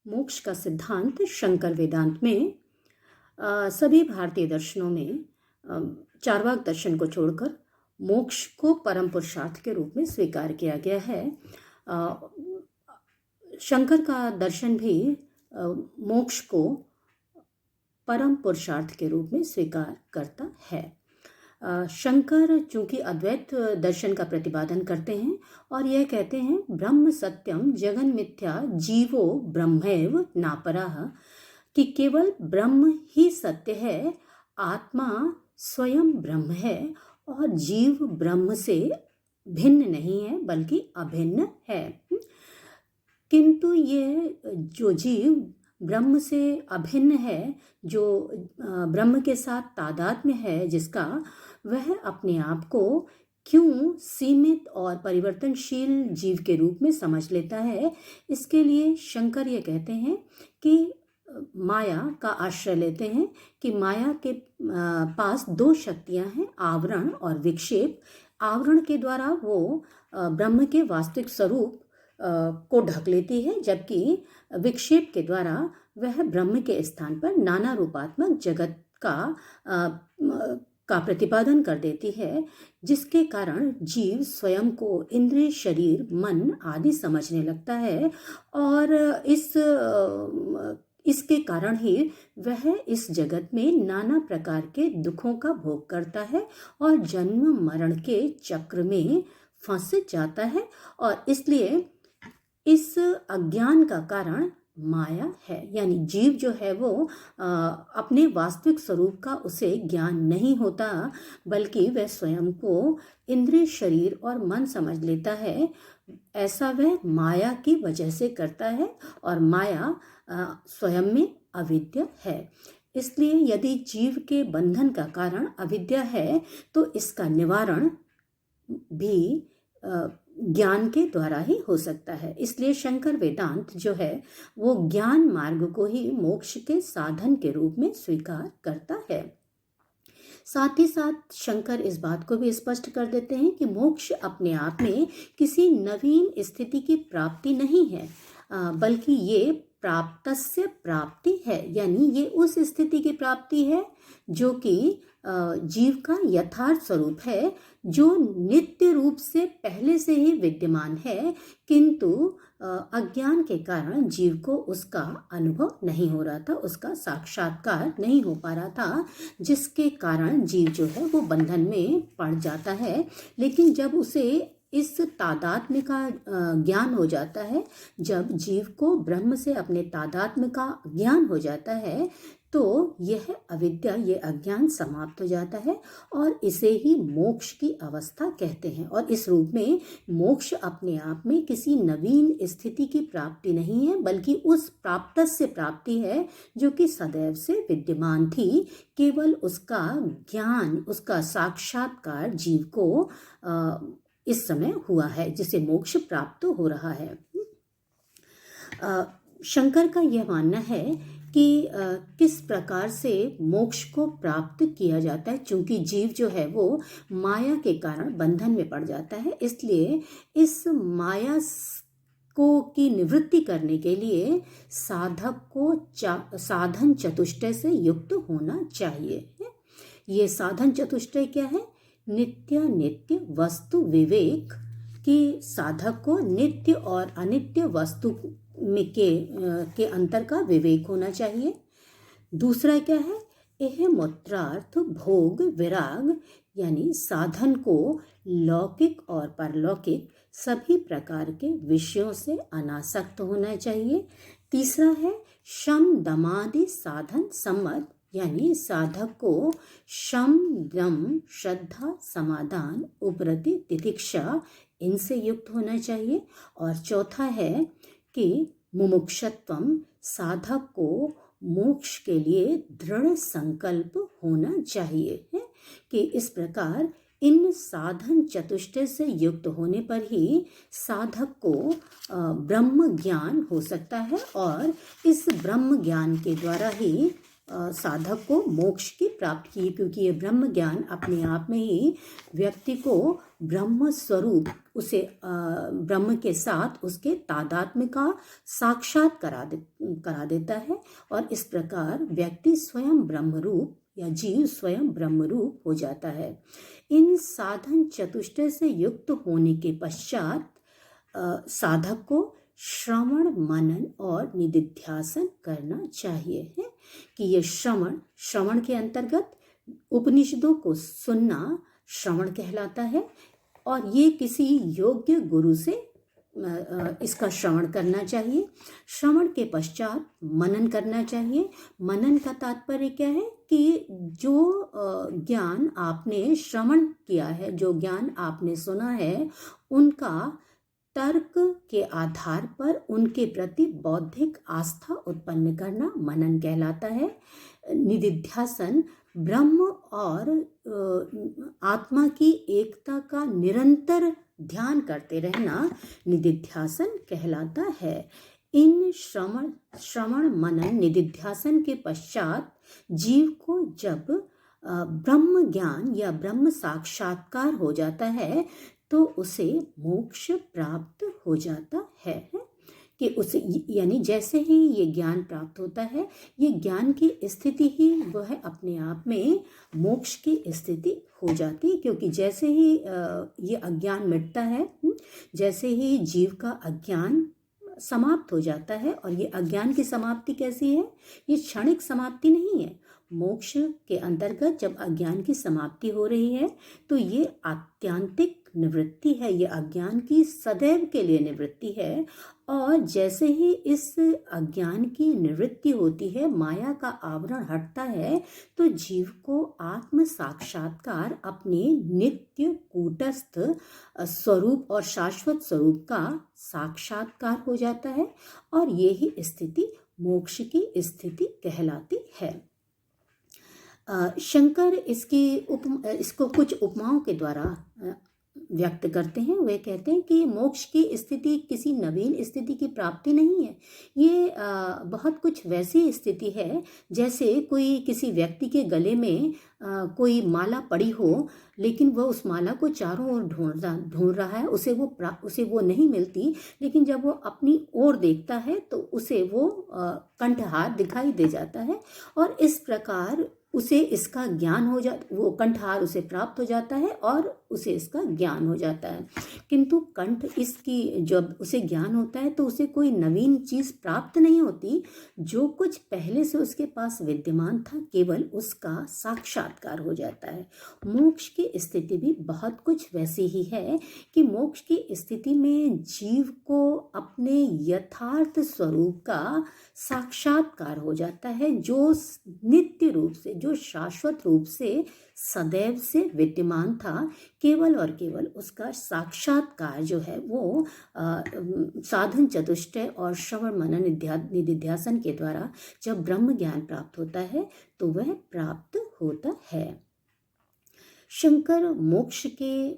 मोक्ष का सिद्धांत शंकर वेदांत में सभी भारतीय दर्शनों में चार्वाक दर्शन को छोड़कर मोक्ष को परम पुरुषार्थ के रूप में स्वीकार किया गया है। शंकर का दर्शन भी मोक्ष को परम पुरुषार्थ के रूप में स्वीकार करता है। शंकर चूंकि अद्वैत दर्शन का प्रतिपादन करते हैं और यह कहते हैं ब्रह्म सत्यम जगन मिथ्या जीवो ब्रह्मैव नापराः, कि केवल ब्रह्म ही सत्य है, आत्मा स्वयं ब्रह्म है और जीव ब्रह्म से भिन्न नहीं है बल्कि अभिन्न है। किंतु ये जो जीव ब्रह्म से अभिन्न है, जो ब्रह्म के साथ तादात्म्य है जिसका, वह अपने आप को क्यों सीमित और परिवर्तनशील जीव के रूप में समझ लेता है। इसके लिए शंकर ये कहते हैं कि माया का आश्रय लेते हैं कि माया के पास दो शक्तियां हैं, आवरण और विक्षेप। आवरण के द्वारा वो ब्रह्म के वास्तविक स्वरूप को ढक लेती है, जबकि विक्षेप के द्वारा वह ब्रह्म के स्थान पर नाना रूपात्मक जगत का प्रतिपादन कर देती है, जिसके कारण जीव स्वयं को इंद्रिय, शरीर, मन आदि समझने लगता है और इसके कारण ही वह इस जगत में नाना प्रकार के दुखों का भोग करता है और जन्म मरण के चक्र में फंस जाता है। और इसलिए इस अज्ञान का कारण माया है, यानी जीव जो है वो अपने वास्तविक स्वरूप का उसे ज्ञान नहीं होता, बल्कि वह स्वयं को इंद्रिय, शरीर और मन समझ लेता है। ऐसा वह माया की वजह से करता है और माया स्वयं में अविद्या है। इसलिए यदि जीव के बंधन का कारण अविद्या है तो इसका निवारण भी ज्ञान के द्वारा ही हो सकता है। इसलिए शंकर वेदांत जो है वो ज्ञान मार्ग को ही मोक्ष के साधन के रूप में स्वीकार करता है। साथ ही साथ शंकर इस बात को भी स्पष्ट कर देते हैं कि मोक्ष अपने आप में किसी नवीन स्थिति की प्राप्ति नहीं है, बल्कि ये प्राप्तस्य प्राप्ति है, यानी ये उस स्थिति की प्राप्ति है जो कि जीव का यथार्थ स्वरूप है, जो नित्य रूप से पहले से ही विद्यमान है, किंतु अज्ञान के कारण जीव को उसका अनुभव नहीं हो रहा था, उसका साक्षात्कार नहीं हो पा रहा था, जिसके कारण जीव जो है वो बंधन में पड़ जाता है। लेकिन जब उसे इस तादात्म्य का ज्ञान हो जाता है, जब जीव को ब्रह्म से अपने तादात्म्य का ज्ञान हो जाता है, तो यह अविद्या, ये अज्ञान समाप्त हो जाता है और इसे ही मोक्ष की अवस्था कहते हैं। और इस रूप में मोक्ष अपने आप में किसी नवीन स्थिति की प्राप्ति नहीं है, बल्कि उस प्राप्तस्य प्राप्ति है जो कि सदैव से विद्यमान थी। केवल उसका ज्ञान, उसका साक्षात्कार जीव को इस समय हुआ है, जिसे मोक्ष प्राप्त हो रहा है। शंकर का यह मानना है कि किस प्रकार से मोक्ष को प्राप्त किया जाता है। चूंकि जीव जो है वो माया के कारण बंधन में पड़ जाता है, इसलिए इस माया को की निवृत्ति करने के लिए साधक को साधन चतुष्टय से युक्त होना चाहिए। ये साधन चतुष्टय क्या है? नित्य नित्य वस्तु विवेक, कि साधक को नित्य और अनित्य वस्तु में के अंतर का विवेक होना चाहिए। दूसरा क्या है? एह मूत्रार्थ भोग विराग, यानी साधन को लौकिक और परलौकिक सभी प्रकार के विषयों से अनासक्त होना चाहिए। तीसरा है शम दमादि साधन सम्मत, यानी साधक को शम दम श्रद्धा समाधान उपरति तितिक्षा इनसे युक्त होना चाहिए। और चौथा है कि मुमुक्षत्वम, साधक को मोक्ष के लिए दृढ़ संकल्प होना चाहिए, है कि इस प्रकार इन साधन चतुष्टय से युक्त होने पर ही साधक को ब्रह्म ज्ञान हो सकता है और इस ब्रह्म ज्ञान के द्वारा ही साधक को मोक्ष की प्राप्ति की, क्योंकि ये ब्रह्म ज्ञान अपने आप में ही व्यक्ति को ब्रह्म स्वरूप उसे ब्रह्म के साथ उसके तादात्म्य का साक्षात करा देता है और इस प्रकार व्यक्ति स्वयं ब्रह्म रूप या जीव स्वयं ब्रह्म रूप हो जाता है। इन साधन चतुष्टय से युक्त होने के पश्चात साधक को श्रवण मनन और निदिध्यासन करना चाहिए है कि ये श्रवण के अंतर्गत उपनिषदों को सुनना श्रवण कहलाता है और ये किसी योग्य गुरु से इसका श्रवण करना चाहिए। श्रवण के पश्चात मनन करना चाहिए। मनन का तात्पर्य क्या है कि जो ज्ञान आपने श्रवण किया है, जो ज्ञान आपने सुना है, उनका तर्क के आधार पर उनके प्रति बौद्धिक आस्था उत्पन्न करना मनन कहलाता है। निदिध्यासन ब्रह्म और आत्मा की एकता का निरंतर ध्यान करते रहना निदिध्यासन कहलाता है। इन श्रवण मनन निदिध्यासन के पश्चात जीव को जब ब्रह्म ज्ञान या ब्रह्म साक्षात्कार हो जाता है तो उसे मोक्ष प्राप्त हो जाता है कि उसे यानी जैसे ही ये ज्ञान प्राप्त होता है, ये ज्ञान की स्थिति ही वह अपने आप में मोक्ष की स्थिति हो जाती है, क्योंकि जैसे ही ये अज्ञान मिटता है, जैसे ही जीव का अज्ञान समाप्त हो जाता है, और ये अज्ञान की समाप्ति कैसी है, ये क्षणिक समाप्ति नहीं है। मोक्ष के अंतर्गत जब अज्ञान की समाप्ति हो रही है तो ये आत्यांतिक निवृत्ति है, ये अज्ञान की सदैव के लिए निवृत्ति है। और जैसे ही इस अज्ञान की निवृत्ति होती है, माया का आवरण हटता है, तो जीव को आत्म साक्षात्कार अपने नित्य कूटस्थ स्वरूप और शाश्वत स्वरूप का साक्षात्कार हो जाता है और यही स्थिति मोक्ष की स्थिति कहलाती है। शंकर इसको कुछ उपमाओं के द्वारा व्यक्त करते हैं। वे कहते हैं कि मोक्ष की स्थिति किसी नवीन स्थिति की प्राप्ति नहीं है, ये बहुत कुछ वैसी स्थिति है जैसे कोई किसी व्यक्ति के गले में कोई माला पड़ी हो, लेकिन वह उस माला को चारों ओर ढूंढ रहा है, उसे वो नहीं मिलती, लेकिन जब वो अपनी ओर देखता है तो उसे वो कंठहार दिखाई दे जाता है और इस प्रकार उसे इसका ज्ञान हो जाता, वो कंठहार उसे प्राप्त हो जाता है और उसे इसका ज्ञान हो जाता है। किंतु कंठ इसकी जब उसे ज्ञान होता है तो उसे कोई नवीन चीज़ प्राप्त नहीं होती, जो कुछ पहले से उसके पास विद्यमान था केवल उसका साक्षात्कार हो जाता है। मोक्ष की स्थिति भी बहुत कुछ वैसी ही है कि मोक्ष की स्थिति में जीव को अपने यथार्थ स्वरूप का साक्षात्कार हो जाता है, जो नित्य रूप से, जो शाश्वत रूप से सदैव से विद्यमान था। केवल और केवल उसका साक्षात्कार जो है वो साधन चतुष्टय और श्रवण मनन निदिध्यासन के द्वारा जब ब्रह्म ज्ञान प्राप्त होता है तो वह प्राप्त होता है। शंकर मोक्ष के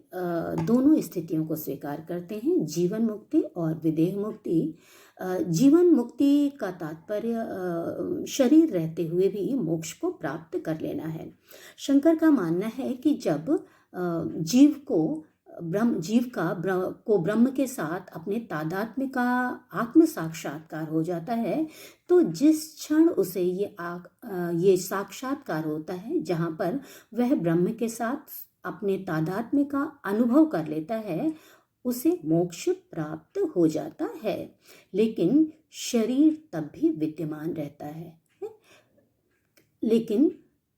दोनों स्थितियों को स्वीकार करते हैं, जीवन मुक्ति और विदेह मुक्ति। जीवन मुक्ति का तात्पर्य शरीर रहते हुए भी मोक्ष को प्राप्त कर लेना है। शंकर का मानना है कि जब जीव को ब्रह्म के साथ अपने तादात्म्य का आत्म साक्षात्कार हो जाता है, तो जिस क्षण उसे ये साक्षात्कार होता है, जहाँ पर वह ब्रह्म के साथ अपने तादात्म्य का अनुभव कर लेता है, उसे मोक्ष प्राप्त हो जाता है। लेकिन शरीर तब भी विद्यमान रहता है। लेकिन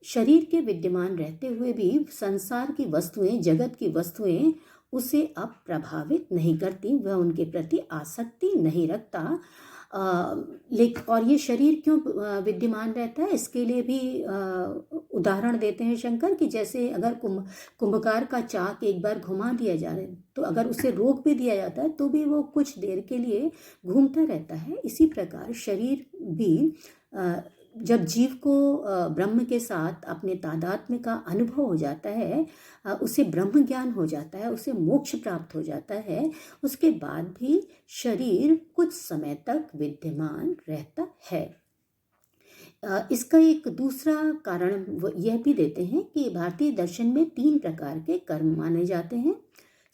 शरीर के विद्यमान रहते हुए भी संसार की वस्तुएं, जगत की वस्तुएं उसे अब प्रभावित नहीं करती, वह उनके प्रति आसक्ति नहीं रखता। और ये शरीर क्यों विद्यमान रहता है, इसके लिए भी उदाहरण देते हैं शंकर कि जैसे अगर कुंभकार का चाक एक बार घुमा दिया जाए तो अगर उसे रोक भी दिया जाता है तो भी वो कुछ देर के लिए घूमता रहता है। इसी प्रकार शरीर भी जब जीव को ब्रह्म के साथ अपने तादात्म्य का अनुभव हो जाता है, उसे ब्रह्म ज्ञान हो जाता है, उसे मोक्ष प्राप्त हो जाता है, उसके बाद भी शरीर कुछ समय तक विद्यमान रहता है। इसका एक दूसरा कारण यह भी देते हैं कि भारतीय दर्शन में 3 प्रकार के कर्म माने जाते हैं।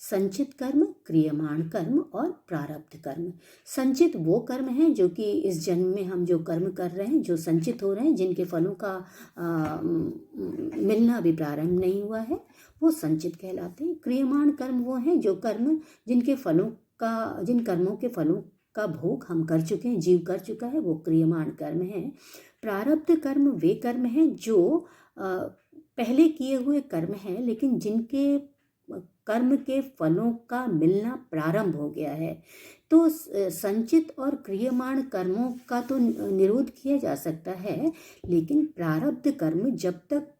संचित कर्म, क्रियमाण कर्म और प्रारब्ध कर्म। संचित वो कर्म हैं जो कि इस जन्म में हम जो कर्म कर रहे हैं, जो संचित हो रहे हैं, जिनके फलों का मिलना अभी प्रारंभ नहीं हुआ है, वो संचित कहलाते हैं। क्रियमाण कर्म वो हैं जो कर्म जिन कर्मों के फलों का भोग हम कर चुके हैं, जीव कर चुका है, वो क्रियमाण कर्म है। प्रारब्ध कर्म वे कर्म हैं जो पहले किए हुए कर्म हैं, लेकिन जिनके कर्म के फलों का मिलना प्रारंभ हो गया है। तो संचित और क्रियमाण कर्मों का तो निरोध किया जा सकता है, लेकिन प्रारब्ध कर्म जब तक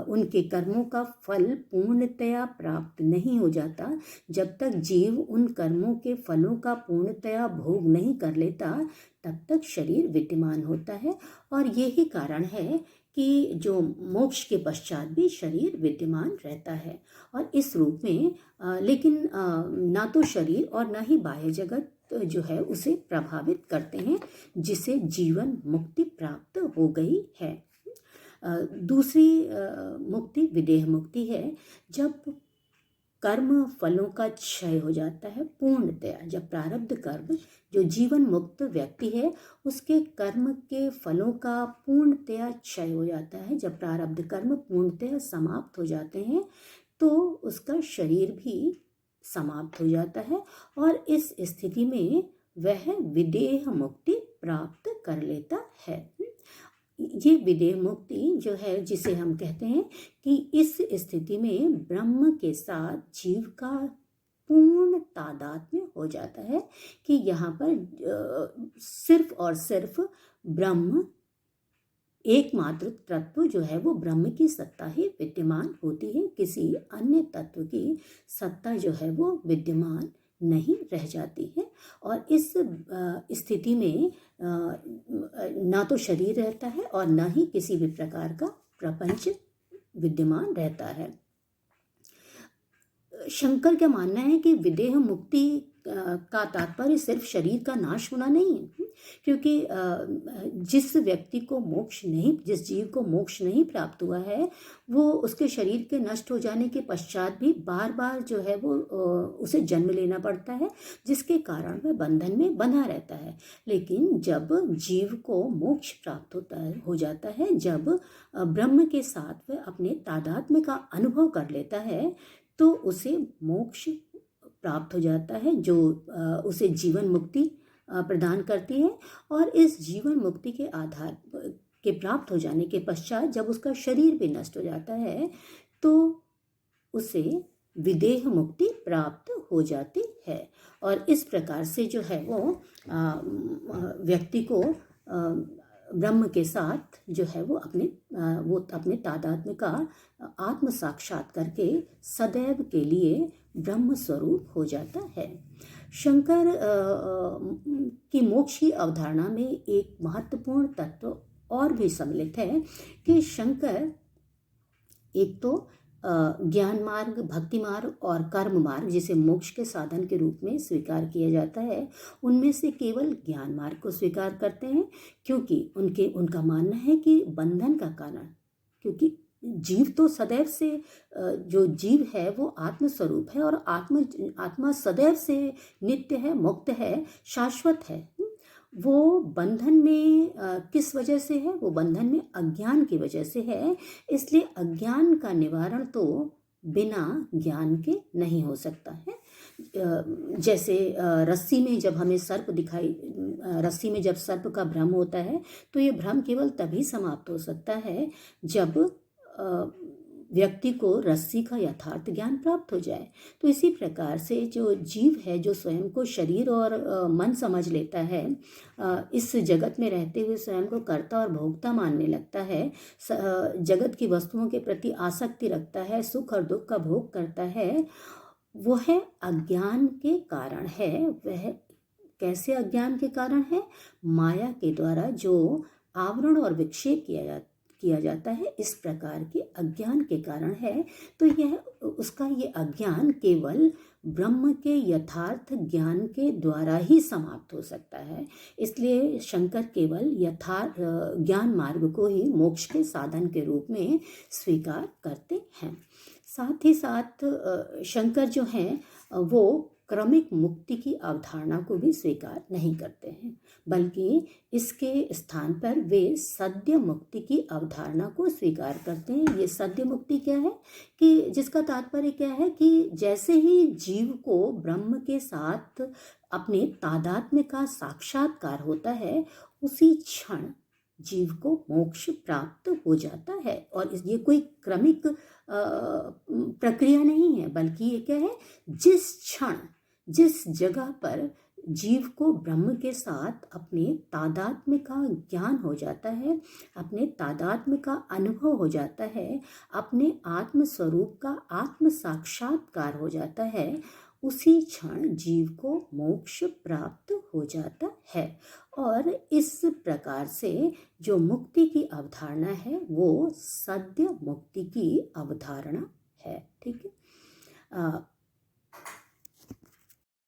उनके कर्मों का फल पूर्णतया प्राप्त नहीं हो जाता, जब तक जीव उन कर्मों के फलों का पूर्णतया भोग नहीं कर लेता, तब तक शरीर विद्यमान होता है। और यही कारण है कि जो मोक्ष के पश्चात भी शरीर विद्यमान रहता है और इस रूप में लेकिन ना तो शरीर और ना ही बाह्य जगत जो है उसे प्रभावित करते हैं, जिसे जीवन मुक्ति प्राप्त हो गई है। दूसरी मुक्ति विदेह मुक्ति है, जब कर्म फलों का क्षय हो जाता है पूर्णतया। जब प्रारब्ध कर्म, जो जीवन मुक्त व्यक्ति है, उसके कर्म के फलों का पूर्णतया क्षय हो जाता है, जब प्रारब्ध कर्म पूर्णतया समाप्त हो जाते हैं, तो उसका शरीर भी समाप्त हो जाता है और इस स्थिति में वह विदेह मुक्ति प्राप्त कर लेता है। ये विदेह मुक्ति जो है, जिसे हम कहते हैं कि इस स्थिति में ब्रह्म के साथ जीव का पूर्ण तादात्म्य हो जाता है, कि यहाँ पर सिर्फ और सिर्फ ब्रह्म, एकमात्र तत्व जो है वो ब्रह्म की सत्ता ही विद्यमान होती है, किसी अन्य तत्व की सत्ता जो है वो विद्यमान नहीं रह जाती है। और इस स्थिति में ना तो शरीर रहता है और ना ही किसी भी प्रकार का प्रपंच विद्यमान रहता है। शंकर का मानना है कि विदेह मुक्ति का तात्पर्य सिर्फ शरीर का नाश होना नहीं है, क्योंकि जिस व्यक्ति को मोक्ष नहीं, जिस जीव को मोक्ष नहीं प्राप्त हुआ है, वो उसके शरीर के नष्ट हो जाने के पश्चात भी बार बार जो है वो उसे जन्म लेना पड़ता है, जिसके कारण वह बंधन में बंधा रहता है। लेकिन जब जीव को मोक्ष प्राप्त हो जाता है, जब ब्रह्म के साथ वह अपने तादात्म्य का अनुभव कर लेता है, तो उसे मोक्ष प्राप्त हो जाता है, जो उसे जीवन मुक्ति प्रदान करती है। और इस जीवन मुक्ति के आधार के प्राप्त हो जाने के पश्चात जब उसका शरीर भी नष्ट हो जाता है, तो उसे विदेह मुक्ति प्राप्त हो जाती है। और इस प्रकार से जो है वो व्यक्ति को ब्रह्म के साथ जो है वो अपने तादात्म्य का आत्म साक्षात करके सदैव के लिए ब्रह्म स्वरूप हो जाता है। शंकर की मोक्ष की अवधारणा में एक महत्वपूर्ण तत्व और भी सम्मिलित है कि शंकर एक तो ज्ञान मार्ग, भक्ति मार्ग और कर्म मार्ग, जिसे मोक्ष के साधन के रूप में स्वीकार किया जाता है, उनमें से केवल ज्ञान मार्ग को स्वीकार करते हैं, क्योंकि उनका मानना है कि बंधन का कारण, क्योंकि जीव तो सदैव से, जो जीव है वो आत्मस्वरूप है और आत्मा सदैव से नित्य है, मुक्त है, शाश्वत है। वो बंधन में किस वजह से है? वो बंधन में अज्ञान की वजह से है। इसलिए अज्ञान का निवारण तो बिना ज्ञान के नहीं हो सकता है। जैसे रस्सी में जब हमें रस्सी में जब सर्प का भ्रम होता है, तो ये भ्रम केवल तभी समाप्त हो सकता है जब व्यक्ति को रस्सी का यथार्थ ज्ञान प्राप्त हो जाए। तो इसी प्रकार से जो जीव है, जो स्वयं को शरीर और मन समझ लेता है, इस जगत में रहते हुए स्वयं को कर्ता और भोक्ता मानने लगता है, जगत की वस्तुओं के प्रति आसक्ति रखता है, सुख और दुख का भोग करता है, वह अज्ञान के कारण है। वह कैसे अज्ञान के कारण है? माया के द्वारा जो आवरण और विक्षेप किया जाता है, इस प्रकार के अज्ञान के कारण है। तो उसका ये अज्ञान केवल ब्रह्म के यथार्थ ज्ञान के द्वारा ही समाप्त हो सकता है। इसलिए शंकर केवल यथार्थ ज्ञान मार्ग को ही मोक्ष के साधन के रूप में स्वीकार करते हैं। साथ ही साथ शंकर जो हैं वो क्रमिक मुक्ति की अवधारणा को भी स्वीकार नहीं करते हैं, बल्कि इसके स्थान पर वे सद्य मुक्ति की अवधारणा को स्वीकार करते हैं। ये सद्य मुक्ति क्या है कि जिसका तात्पर्य क्या है कि जैसे ही जीव को ब्रह्म के साथ अपने तादात्म्य का साक्षात्कार होता है, उसी क्षण जीव को मोक्ष प्राप्त हो जाता है। और ये कोई क्रमिक प्रक्रिया नहीं है, बल्कि ये क्या है, जिस क्षण जिस जगह पर जीव को ब्रह्म के साथ अपने तादात्म्य का ज्ञान हो जाता है, अपने तादात्म्य का अनुभव हो जाता है, अपने आत्म स्वरूप का आत्म साक्षात्कार हो जाता है, उसी क्षण जीव को मोक्ष प्राप्त हो जाता है। और इस प्रकार से जो मुक्ति की अवधारणा है वो सद्य मुक्ति की अवधारणा है। ठीक है।